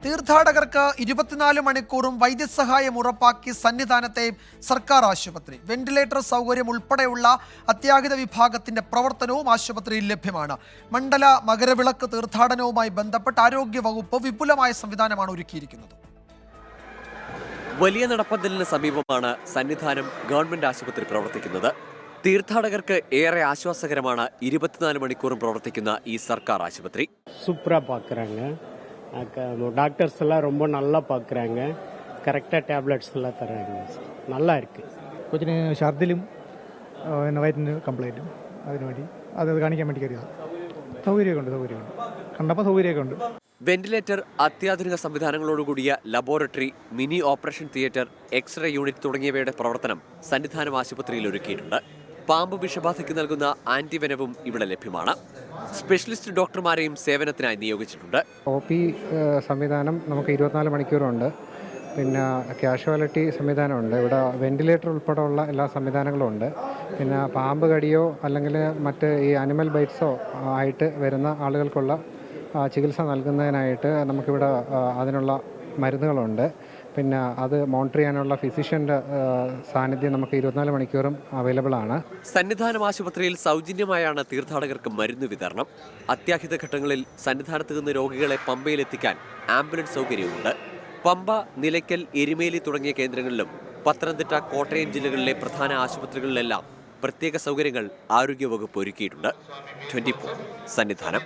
തീർത്ഥാടകർക്ക് 24 മണിക്കൂറും വൈദ്യസഹായം ഉറപ്പാക്കി സന്നിധാനത്തെ സർക്കാർ ആശുപത്രി. വെന്റിലേറ്റർ സൗകര്യം ഉൾപ്പെടെയുള്ള അത്യാഹിത വിഭാഗത്തിന്റെ പ്രവർത്തനവും ആശുപത്രിയിൽ ലഭ്യമാണ്. മണ്ഡല മകരവിളക്ക് തീർത്ഥാടനവുമായി ബന്ധപ്പെട്ട് ആരോഗ്യവകുപ്പ് വിപുലമായ സംവിധാനമാണ് ഒരുക്കിയിരിക്കുന്നത്. വലിയ നടപ്പന്തലിന് സമീപമാണ് സന്നിധാനം ഗവൺമെന്റ് ആശുപത്രി പ്രവർത്തിക്കുന്നത്. തീർത്ഥാടകർക്ക് ഏറെ ആശ്വാസകരമാണ് 24 മണിക്കൂറും പ്രവർത്തിക്കുന്ന ഈ സർക്കാർ ആശുപത്രി. சூப்பராக பார்க்குறாங்க, டாக்டர்ஸ் எல்லாம் ரொம்ப நல்லா பார்க்குறாங்க, கரெக்டாக டேப்லெட்ஸ் எல்லாம் தராங்க, நல்லா இருக்கு. കൊച്ചിന് ഛർദിലും വയറ്റിന് കംപ്ലൈൻറ്റും അതിനുവേണ്ടി അത് കാണിക്കാൻ വേണ്ടി കയറിയതാണ്. സൗകര്യമൊക്കെ ഉണ്ട്, കണ്ടപ്പോൾ സൗകര്യമൊക്കെ ഉണ്ട്. വെന്റിലേറ്റർ, അത്യാധുനിക സംവിധാനങ്ങളോടുകൂടിയ laboratory, mini operation theatre, x-ray unit തുടങ്ങിയവയുടെ പ്രവർത്തനം സന്നിധാനം ആശുപത്രിയിൽ ഒരുക്കിയിട്ടുണ്ട്. പാമ്പ് വിഷബാധയ്ക്ക് നൽകുന്ന ആന്റിവെനവും ഇവിടെ ലഭ്യമാണ്. സ്പെഷ്യലിസ്റ്റ് ഡോക്ടർമാരെയും സേവനത്തിനായി നിയോഗിച്ചിട്ടുണ്ട്. OP സംവിധാനം നമുക്ക് 24 മണിക്കൂറുണ്ട്. പിന്നെ കാഷ്വാലിറ്റി സംവിധാനമുണ്ട്. ഇവിടെ വെന്റിലേറ്റർ ഉൾപ്പെടെയുള്ള എല്ലാ സംവിധാനങ്ങളും ഉണ്ട്. പിന്നെ പാമ്പ് കടിയോ അല്ലെങ്കിൽ മറ്റ് ഈ അനിമൽ ബൈറ്റ്സോ ആയിട്ട് വരുന്ന ആളുകൾക്കുള്ള ചികിത്സ നൽകുന്നതിനായിട്ട് നമുക്കിവിടെ അതിനുള്ള മരുന്നുകളുണ്ട്. പിന്നെ അത് മോണിറ്റർ ചെയ്യാനുള്ള ഫിസിഷ്യൻ്റെ സാന്നിധ്യം നമുക്ക് 24 മണിക്കൂറും അവൈലബിൾ ആണ്. സന്നിധാനം ആശുപത്രിയിൽ സൗജന്യമായാണ് തീർത്ഥാടകർക്ക് മരുന്ന് വിതരണം. അത്യാഹിത ഘട്ടങ്ങളിൽ സന്നിധാനത്ത് നിന്ന് രോഗികളെ പമ്പയിലെത്തിക്കാൻ ആംബുലൻസ് സൗകര്യമുണ്ട്. പമ്പ, നിലയ്ക്കൽ, എരുമേലി തുടങ്ങിയ കേന്ദ്രങ്ങളിലും പത്തനംതിട്ട, കോട്ടയം ജില്ലകളിലെ പ്രധാന ആശുപത്രികളിലെല്ലാം പ്രത്യേക സൗകര്യങ്ങൾ ആരോഗ്യവകുപ്പ് ഒരുക്കിയിട്ടുണ്ട്. 24 സന്നിധാനം.